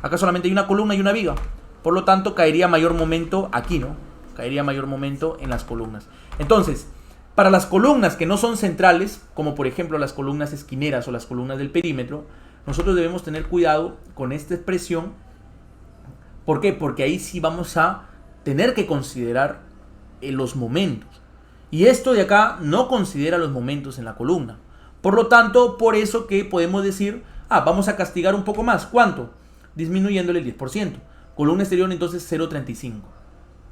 acá solamente hay una columna y una viga. Por lo tanto, caería mayor momento aquí, ¿no? Caería mayor momento en las columnas. Entonces, para las columnas que no son centrales, como por ejemplo las columnas esquineras o las columnas del perímetro, nosotros debemos tener cuidado con esta expresión. ¿Por qué? Porque ahí sí vamos a tener que considerar los momentos. Y esto de acá no considera los momentos en la columna. Por lo tanto, por eso que podemos decir, vamos a castigar un poco más. ¿Cuánto? Disminuyéndole el 10%. Columna exterior entonces 0.35.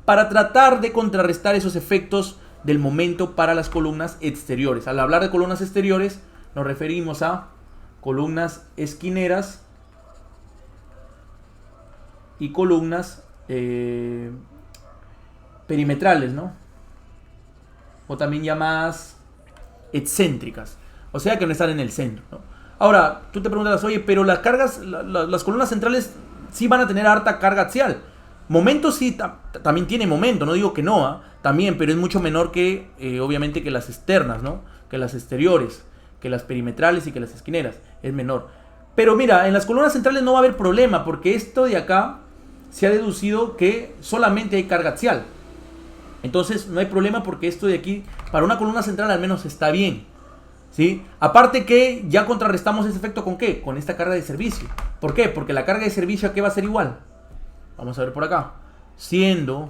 Para tratar de contrarrestar esos efectos del momento para las columnas exteriores. Al hablar de columnas exteriores, nos referimos a columnas esquineras y columnas perimetrales, ¿no? O también llamadas excéntricas. O sea que no están en el centro, ¿no? Ahora, tú te preguntarás, oye, pero las cargas, las columnas centrales sí van a tener harta carga axial. Momento sí, también tiene momento, no digo que no, también, pero es mucho menor que, obviamente, que las externas, ¿no? Que las exteriores, que las perimetrales y que las esquineras, es menor. Pero mira, en las columnas centrales no va a haber problema, porque esto de acá se ha deducido que solamente hay carga axial. Entonces no hay problema porque esto de aquí, para una columna central al menos está bien, ¿sí? Aparte que ya contrarrestamos ese efecto ¿con qué? Con esta carga de servicio. ¿Por qué? Porque la carga de servicio ¿a qué va a ser igual? Vamos a ver por acá. Siendo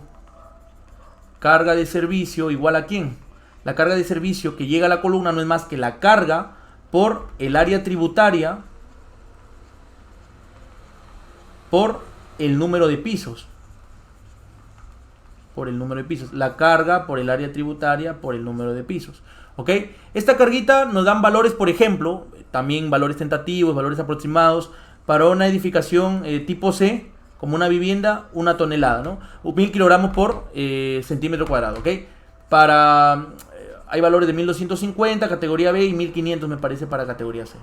carga de servicio igual ¿a quién? La carga de servicio que llega a la columna no es más que la carga por el área tributaria por el número de pisos. Por el número de pisos. La carga por el área tributaria por el número de pisos. ¿Ok? Esta carguita nos dan valores, por ejemplo, también valores tentativos, valores aproximados, para una edificación tipo C, como una vivienda, 1 tonelada, ¿no? 1000 kilogramos por centímetro cuadrado, ¿ok? Hay valores de 1250, categoría B, y 1500 me parece para categoría C.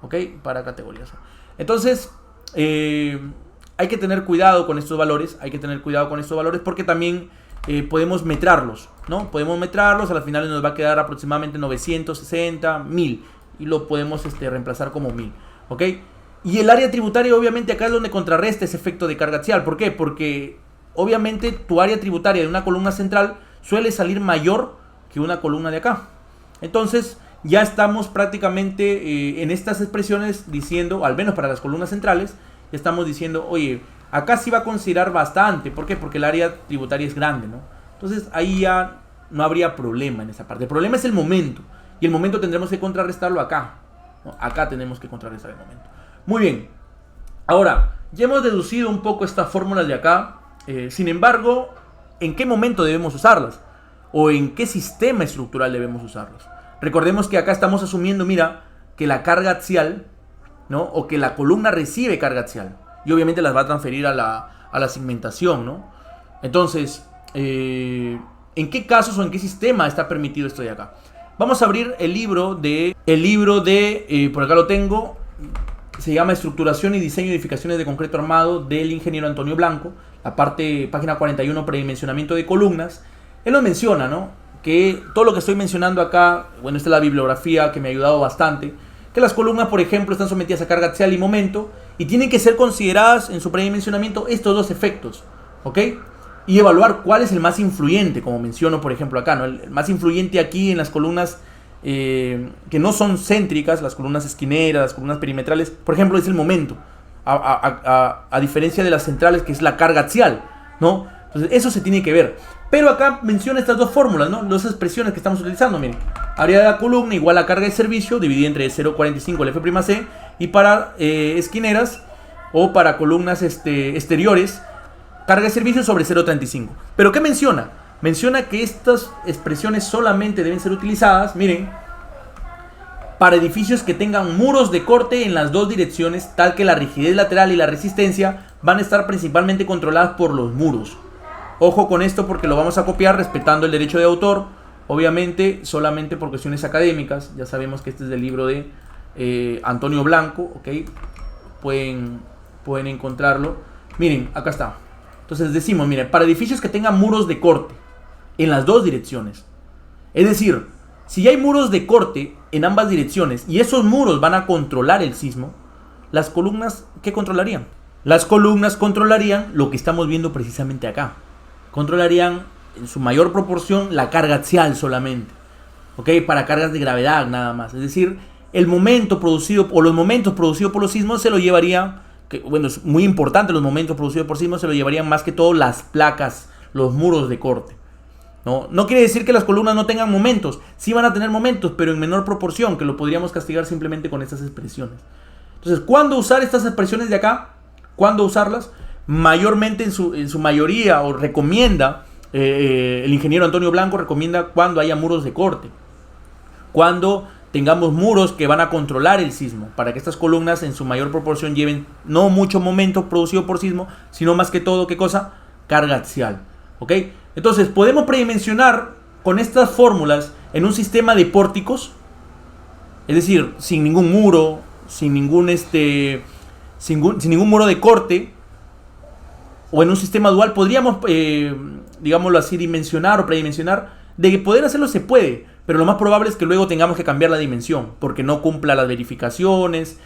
¿Ok? Para categoría C. Entonces, hay que tener cuidado con estos valores, porque también podemos metrarlos, ¿no? Podemos metrarlos, a la final nos va a quedar aproximadamente 960, 1000, y lo podemos reemplazar como 1000, ¿ok? Y el área tributaria obviamente acá es donde contrarresta ese efecto de carga axial. ¿Por qué? Porque obviamente tu área tributaria de una columna central suele salir mayor que una columna de acá. Entonces ya estamos prácticamente en estas expresiones diciendo, al menos para las columnas centrales, ya estamos diciendo, oye, acá sí va a considerar bastante. ¿Por qué? Porque el área tributaria es grande, ¿no? Entonces ahí ya no habría problema en esa parte. El problema es el momento. Y el momento tendremos que contrarrestarlo acá, ¿no? Acá tenemos que contrarrestar el momento. Muy bien. Ahora, ya hemos deducido un poco estas fórmulas de acá. Sin embargo, ¿en qué momento debemos usarlas? ¿O en qué sistema estructural debemos usarlas? Recordemos que acá estamos asumiendo, mira, que la carga axial, ¿no? O que la columna recibe carga axial. Y obviamente las va a transferir a la segmentación, ¿no? Entonces, ¿en qué casos o en qué sistema está permitido esto de acá? Vamos a abrir el libro de por acá lo tengo, se llama Estructuración y Diseño de Edificaciones de Concreto Armado del ingeniero Antonio Blanco, la parte, página 41, predimensionamiento de columnas. Él nos menciona, ¿no? Que todo lo que estoy mencionando acá, bueno, esta es la bibliografía que me ha ayudado bastante, que las columnas, por ejemplo, están sometidas a carga axial y momento, y tienen que ser consideradas en su predimensionamiento estos dos efectos, ¿ok? Y evaluar cuál es el más influyente, como menciono, por ejemplo, acá, ¿no? El más influyente aquí en las columnas que no son céntricas, las columnas esquineras, las columnas perimetrales, por ejemplo, es el momento, a diferencia de las centrales, que es la carga axial, ¿no? Entonces, eso se tiene que ver. Pero acá menciona estas dos fórmulas, ¿no? Las expresiones que estamos utilizando, miren. Área de la columna igual a carga de servicio, dividida entre 0,45 el F'C, y para esquineras o para columnas exteriores, carga de servicio sobre 0,35. ¿Pero qué menciona? Menciona que estas expresiones solamente deben ser utilizadas, miren, para edificios que tengan muros de corte en las dos direcciones, tal que la rigidez lateral y la resistencia van a estar principalmente controladas por los muros. Ojo con esto porque lo vamos a copiar respetando el derecho de autor, obviamente solamente por cuestiones académicas. Ya sabemos que este es del libro de Antonio Blanco, ¿ok? Pueden encontrarlo. Miren, acá está. Entonces decimos, miren, para edificios que tengan muros de corte en las dos direcciones. Es decir, si hay muros de corte en ambas direcciones y esos muros van a controlar el sismo, las columnas, ¿qué controlarían? Las columnas controlarían lo que estamos viendo precisamente acá. Controlarían en su mayor proporción la carga axial solamente, ¿ok? Para cargas de gravedad nada más. Es decir, el momento producido o los momentos producidos por los sismos se lo llevaría, bueno, es muy importante, los momentos producidos por sismos se lo llevarían más que todo las placas, los muros de corte. No quiere decir que las columnas no tengan momentos, sí van a tener momentos, pero en menor proporción, que lo podríamos castigar simplemente con estas expresiones. Entonces, ¿cuándo usar estas expresiones de acá? ¿Cuándo usarlas? Mayormente en su mayoría, o recomienda, el ingeniero Antonio Blanco recomienda cuando haya muros de corte, cuando tengamos muros que van a controlar el sismo, para que estas columnas en su mayor proporción lleven no mucho momento producido por sismo, sino más que todo, ¿qué cosa? Carga axial, ¿ok? Entonces, podemos predimensionar con estas fórmulas en un sistema de pórticos, es decir, sin ningún muro, sin ningún muro de corte, o en un sistema dual, podríamos, digámoslo así, dimensionar o predimensionar. De poder hacerlo se puede, pero lo más probable es que luego tengamos que cambiar la dimensión, porque no cumpla las verificaciones,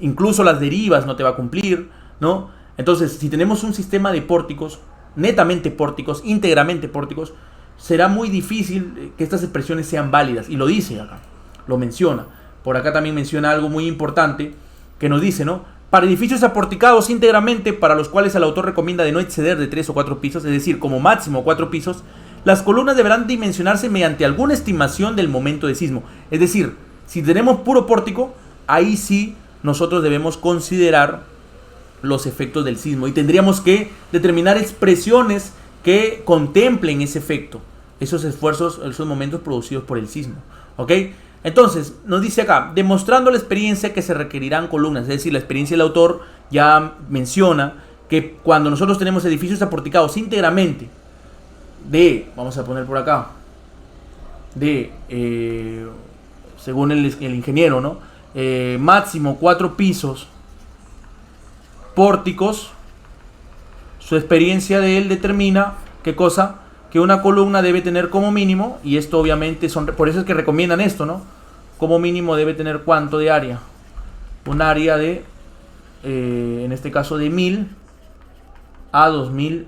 incluso las derivas no te va a cumplir, ¿no? Entonces, si tenemos un sistema de pórticos, netamente pórticos, íntegramente pórticos, será muy difícil que estas expresiones sean válidas, y lo dice acá, lo menciona. Por acá también menciona algo muy importante, que nos dice, ¿no? Para edificios aporticados íntegramente, para los cuales el autor recomienda de no exceder de 3 o 4 pisos, es decir, como máximo 4 pisos, las columnas deberán dimensionarse mediante alguna estimación del momento de sismo. Es decir, si tenemos puro pórtico, ahí sí nosotros debemos considerar los efectos del sismo y tendríamos que determinar expresiones que contemplen ese efecto, esos esfuerzos, esos momentos producidos por el sismo, ¿ok? Entonces, nos dice acá, demostrando la experiencia que se requerirán columnas, es decir, la experiencia del autor ya menciona que cuando nosotros tenemos edificios aporticados íntegramente vamos a poner por acá, según el ingeniero, ¿no? Máximo 4 pisos pórticos, su experiencia de él determina, ¿qué cosa? Que una columna debe tener como mínimo, y esto obviamente por eso es que recomiendan esto, ¿no? Como mínimo debe tener ¿cuánto de área? Un área de, en este caso de 1000 a 2000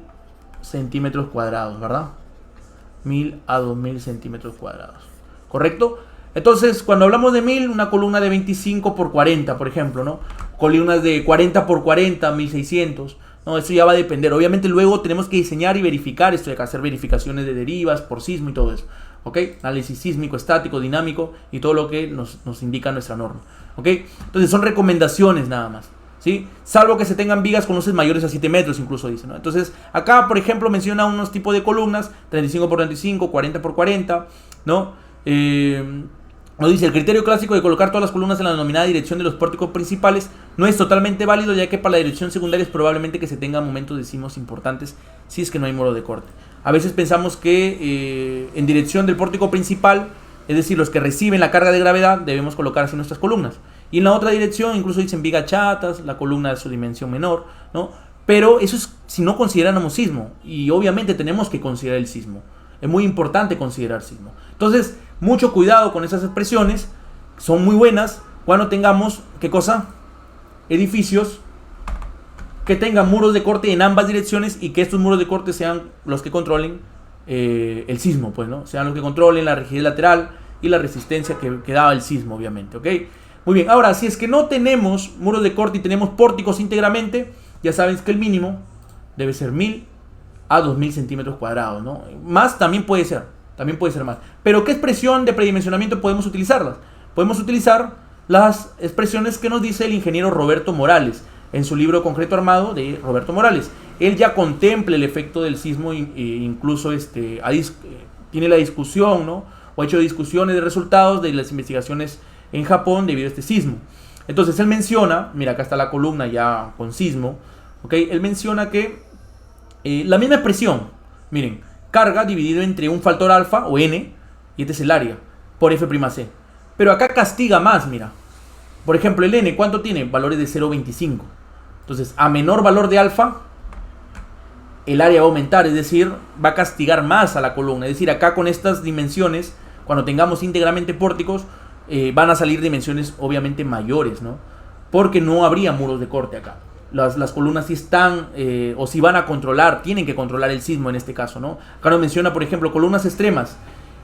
centímetros cuadrados, ¿verdad? 1000 a 2000 centímetros cuadrados, ¿correcto? Entonces, cuando hablamos de 1000, una columna de 25 por 40, por ejemplo, ¿no? Columnas de 40 por 40, 1600. No, eso ya va a depender. Obviamente luego tenemos que diseñar y verificar esto, hay que hacer verificaciones de derivas por sismo y todo eso, ¿ok? Análisis sísmico, estático, dinámico y todo lo que nos indica nuestra norma, ¿ok? Entonces son recomendaciones nada más, ¿sí? Salvo que se tengan vigas con luces mayores a 7 metros incluso dice, ¿no? Entonces acá por ejemplo menciona unos tipos de columnas 35 por 35, 40 por 40, ¿no? Nos dice, el criterio clásico de colocar todas las columnas en la denominada dirección de los pórticos principales no es totalmente válido, ya que para la dirección secundaria es probablemente que se tengan momentos de sismos importantes si es que no hay muro de corte. A veces pensamos que en dirección del pórtico principal, es decir, los que reciben la carga de gravedad, debemos colocar así nuestras columnas. Y en la otra dirección incluso dicen vigas chatas, la columna de su dimensión menor, ¿no? Pero eso es si no consideramos sismo, y obviamente tenemos que considerar el sismo. Es muy importante considerar sismo. Entonces, mucho cuidado con esas expresiones, son muy buenas cuando tengamos, ¿qué cosa? Edificios que tengan muros de corte en ambas direcciones y que estos muros de corte sean los que controlen el sismo, pues, ¿no? Sean los que controlen la rigidez lateral y la resistencia que daba el sismo, obviamente, ¿ok? Muy bien, ahora, si es que no tenemos muros de corte y tenemos pórticos íntegramente, ya saben que el mínimo debe ser 1000 a 2000 centímetros cuadrados, ¿no? Más también puede ser más. Pero ¿qué expresión de predimensionamiento podemos utilizarlas? Podemos utilizar las expresiones que nos dice el ingeniero Roberto Morales en su libro Concreto Armado de Roberto Morales. Él ya contempla el efecto del sismo, incluso tiene la discusión, ¿no? O ha hecho discusiones de resultados de las investigaciones en Japón debido a este sismo. Entonces él menciona, mira, acá está la columna ya con sismo, ¿ok? Él menciona que la misma expresión, miren, carga dividido entre un factor alfa o n, y este es el área, por F'C. Pero acá castiga más, mira. Por ejemplo, el n, ¿cuánto tiene? Valores de 0,25. Entonces, a menor valor de alfa, el área va a aumentar, es decir, va a castigar más a la columna. Es decir, acá con estas dimensiones, cuando tengamos íntegramente pórticos, van a salir dimensiones obviamente mayores, ¿no? Porque no habría muros de corte acá. Las columnas sí están, o si van a controlar, tienen que controlar el sismo en este caso, ¿no? Acá nos menciona, por ejemplo, columnas extremas.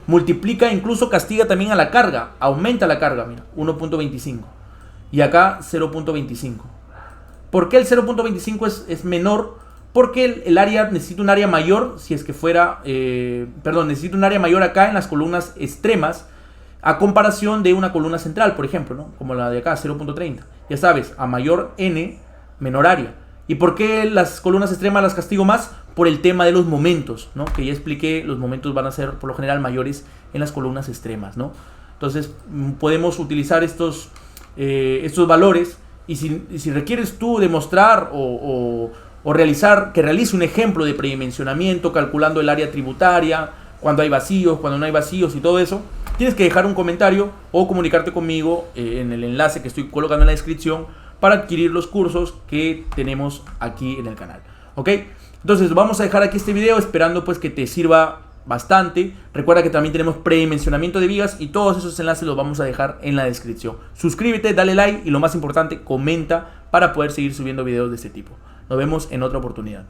Multiplica, incluso castiga también a la carga. Aumenta la carga, mira, 1.25. Y acá 0.25. ¿Por qué el 0.25 es menor? Porque el área necesita un área mayor, si es que fuera, necesita un área mayor acá en las columnas extremas, a comparación de una columna central, por ejemplo, ¿no? Como la de acá, 0.30. Ya sabes, a mayor n, menor área. ¿Y por qué las columnas extremas las castigo más? Por el tema de los momentos, ¿no? Que ya expliqué, los momentos van a ser por lo general mayores en las columnas extremas, ¿no? Entonces podemos utilizar estos valores, y si requieres tú demostrar o realice un ejemplo de predimensionamiento calculando el área tributaria, cuando hay vacíos, cuando no hay vacíos y todo eso, tienes que dejar un comentario o comunicarte conmigo en el enlace que estoy colocando en la descripción para adquirir los cursos que tenemos aquí en el canal, ¿ok? Entonces vamos a dejar aquí este video esperando pues que te sirva bastante. Recuerda que también tenemos predimensionamiento de vigas y todos esos enlaces los vamos a dejar en la descripción. Suscríbete, dale like y lo más importante, comenta para poder seguir subiendo videos de este tipo. Nos vemos en otra oportunidad.